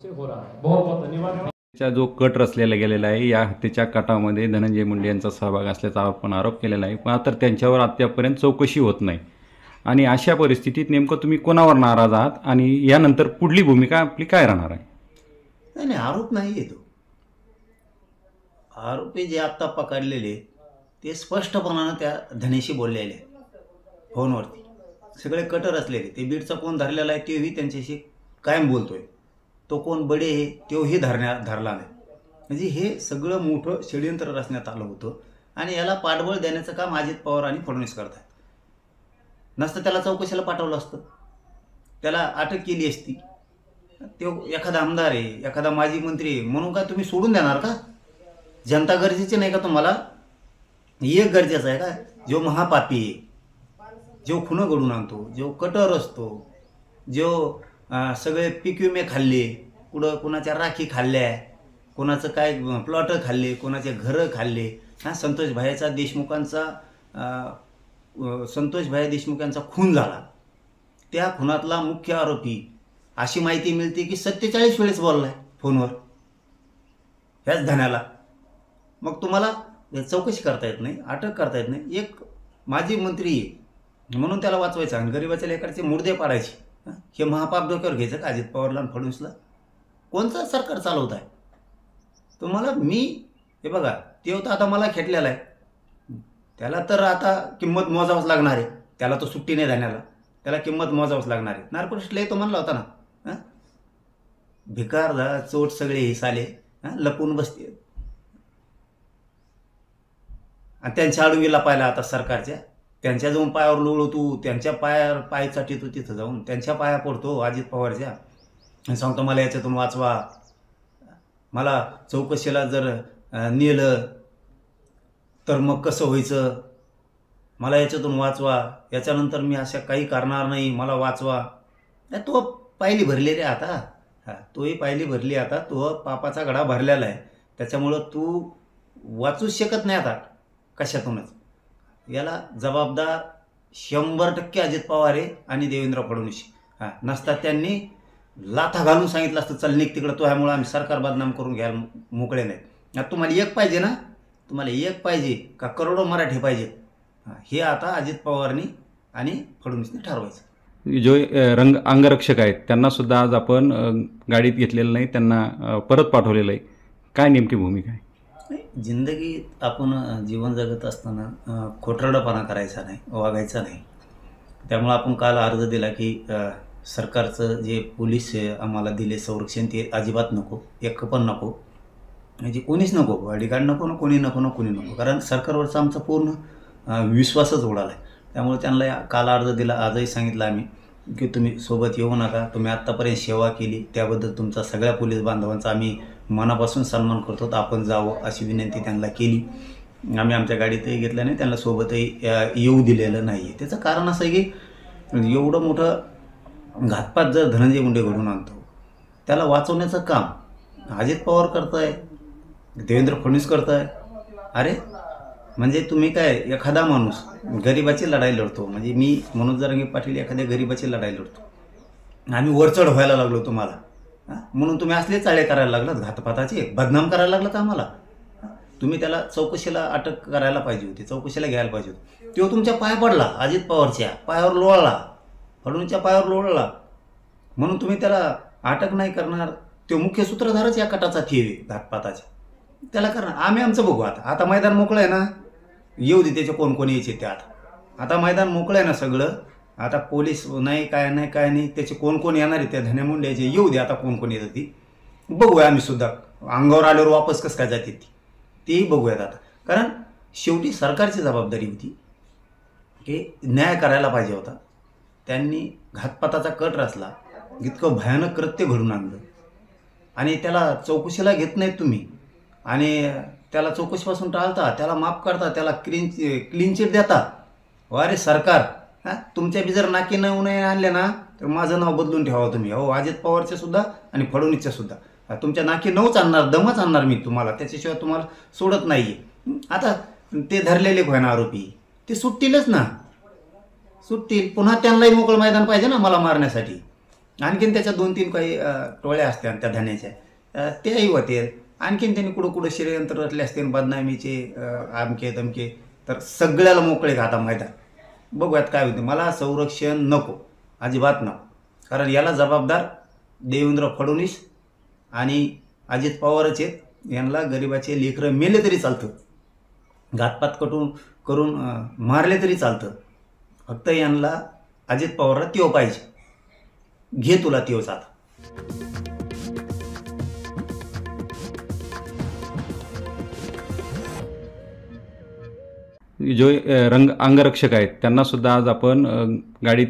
हो रहा है। बहुत बहुत धन्यवाद। जो कट रचलेला गेलेला आहे या हत्येच्या कटामध्ये धनंजय मुंडे यांचा सहभाग असल्याचा आपण आरोप केलेला आहे, मात्र त्यांच्यावर अद्यापर्यंत चौकशी होत नाही। आणि अशा परिस्थितीत नेमकं तुम्ही कोणावर नाराज आहात आणि यानंतर पुढली भूमिका आपली काय राहणार आहे? नाही नाही, आरोप नाही आहे तो। आरोपी जे आत्ता पकडलेले ते स्पष्टपणानं त्या धनेशी बोललेले फोनवरती, सगळे कटर असलेले। ते बीडचा कोण धरलेला आहे तेही त्यांच्याशी कायम बोलतोय, तो कोण बडे आहे तोही धरला नाही। म्हणजे हे सगळं मोठं षडयंत्र रचण्यात आलं होतं आणि याला पाठबळ देण्याचं काम अजित पवार आणि फडणवीस करतात। नसतं त्याला चौकशीला पाठवलं असतं, त्याला अटक केली असती। तो एखादा आमदार आहे, एखादा माजी मंत्री आहे म्हणून काय तुम्ही सोडून देणार का? जनता गरजेची नाही का तुम्हाला? एक गरजेचं आहे का? जो महापापी आहे, जो खुनं घडून आणतो, जो कटर असतो, जो सगळे पीक विमे खाल्ले, कुणाच्या राखी खाल्ल्या, कोणाचं काय प्लॉट खाल्ले, कोणाचे घरं खाल्ले। संतोष भाई देशमुखांचा खून झाला, त्या खुनातला मुख्य आरोपी अशी माहिती मिळते की 47 वेळेस बोललाय फोनवर ह्याच धन्याला। मग तुम्हाला चौकशी करता येत नाही, अटक करता येत नाही। एक माजी मंत्री आहे म्हणून त्याला वाचवायचं आणि गरीबाच्या लेकराचे मुर्दे पाडायचे, हे महापाप डोक्यावर घ्यायचं का अजित पवारला आणि फडणवीसला? कोणचं सरकार चालवत आहे तुम्हाला? मी हे बघा, ते होतं आता मला खेटलेला आहे, त्याला तर आता किंमत मोजावंच लागणार आहे। त्याला तो सुट्टी नाही धान्याला, त्याला किंमत मोजावंच लागणार आहे। नार्कोटिक्सला तो म्हणला होता ना, भिकार चोट सगळे हे साले लपून बसते आणि त्यांच्या आडवीला पाहिला आता सरकारच्या, त्यांच्या जाऊन पायावर लोळतो, त्यांच्या पाय चाटीतो, तिथं जाऊन त्यांच्या पाया पडतो अजित पवारच्या आणि सांगतो मला याच्यातून वाचवा, मला चौकशीला जर नेलं तर मग कसं व्हायचं, मला याच्यातून वाचवा, याच्यानंतर मी अशा काही करणार नाही, मला वाचवा। तो पायली भरली रे आता, तोही पायली भरली आता, तो पापाचा घडा भरलेला आहे, त्याच्यामुळं तू वाचूच शकत नाही आता कशातूनच। याला जबाबदार 100% अजित पवार आहे आणि देवेंद्र फडणवीस। नसता त्यांनी लाथा घालून सांगितलं असतं चल निघ तिकडं, तो ह्यामुळे आम्ही सरकार बदनाम करून घ्यायला मोकळे नाही। आता तुम्हाला एक पाहिजे ना, तुम्हाला एक पाहिजे का करोडो मराठी पाहिजेत? हे आता अजित पवारनी आणि फडणवीसने ठरवायचं। जो अंगरक्षक आहेत त्यांना सुद्धा आज आपण गाडीत घेतलेलं नाही, त्यांना परत पाठवलेलं आहे, काय नेमकी भूमिका आहे? जिंदगीत आपण जीवन जगत असताना खोटरडेपणा करायचा नाही, वागायचा नाही। त्यामुळे आपण काल अर्ज दिला की सरकारचं जे पोलीस आम्हाला दिले संरक्षण ते अजिबात नको, एक पण नको, म्हणजे कोणीच नको, बॉडीगार्ड नको ना, कोणी नको ना, कोणी नको, कारण सरकारवरचा आमचा पूर्ण विश्वासच उडाला आहे। त्यामुळे त्यांना काल अर्ज दिला, आजही सांगितलं आम्ही की तुम्ही सोबत येऊ नका, तुम्ही आत्तापर्यंत सेवा केली त्याबद्दल तुमचा सगळ्या पोलीस बांधवांचा आम्ही मनापासून सन्मान करतो, आपण जावं अशी विनंती त्यांना केली। आम्ही आमच्या गाडीतही घेतलं नाही, त्यांना सोबतही येऊ दिलेलं नाही आहे। त्याचं कारण असं आहे की एवढं मोठं घातपात जर धनंजय मुंडे घडून आणतो, त्याला वाचवण्याचं काम अजित पवार करताय, देवेंद्र फडणवीस करताय। अरे म्हणजे तुम्ही काय, एखादा माणूस गरिबाची लढाई लढतो, म्हणजे मी मनोज जरांगे पाटील एखाद्या गरिबाची लढाई लढतो, आम्ही वरचढ व्हायला लागलो तुम्हाला म्हणून तुम्ही असले चाळे करायला लागलात, घातपाताचे बदनाम करायला लागलात आम्हाला। तुम्ही त्याला चौकशीला अटक करायला पाहिजे होती, चौकशीला घ्यायला पाहिजे होती। तो तुमच्या पाय पडला, अजित पवारच्या पायावर लोळला, फडणवीसच्या पायावर लोळला, म्हणून तुम्ही त्याला अटक नाही करणार। तो मुख्य सूत्रधारच या कटाचा ठेवे घातपाताचा, त्याला करणार। आम्ही आमचं बघू आता मैदान मोकळं आहे ना, येऊ दे त्याचे कोण कोण यायचे ते। आता मैदान मोकळं आहे ना सगळं, आता पोलीस नाही काय नाही, त्याचे कोण कोण येणार आहे त्या धन्या मुंड्याचे, येऊ दे आता कोण कोण येतं ती बघूया। आम्ही सुद्धा अंगावर आल्यावर वापस कसं काय जाते तेही बघूयात आता, कारण शेवटी सरकारची जबाबदारी होती की न्याय करायला पाहिजे होता। त्यांनी घातपाताचा कट रचला, इतकं भयानक कृत्य घडून आणलं आणि त्याला चौकशीला घेत नाहीत तुम्ही, आणि त्याला चौकशीपासून टाळता, त्याला माफ करता, त्याला क्लीन चिट देता। अरे सरकार, तुमच्या बी जर नाकी नमुने आणले ना तर माझं नाव बदलून ठेवा तुम्ही, हो अजित पवारचे सुद्धा आणि फडणवीसच्या सुद्धा। तुमच्या नाकी नऊच आणणार, दमच आणणार मी तुम्हाला, त्याच्याशिवाय तुम्हाला सोडत नाही। आता ते धरलेले होईना आरोपी, ते सुटतीलच ना, सुटतील। पुन्हा त्यांनाही मोकळं मैदान पाहिजे ना मला मारण्यासाठी। आणखीन त्याच्या 2-3 काही टोळ्या असत्या त्या धन्याच्या, त्याही होतील. आणखीन त्यांनी कुठं कुठं षडयंत्र रचले असतील बदनामीचे, आमके तमके. तर सगळ्याला मोकळे घाता मैदान. बघूयात काय होते. मला संरक्षण नको, अजिबात नको. कारण याला जबाबदार देवेंद्र फडणवीस आणि अजित पवारच आहेत. यांना गरिबाचे लेकरं मेले तरी चालतं, घातपात करून मारले तरी चालतं. फक्त यांना अजित पवारला त्यो पाहिजे. घे तुला त्योच आता. जो अंगरक्षक आहेत त्यांना सुद्धा आज आपण गाडीत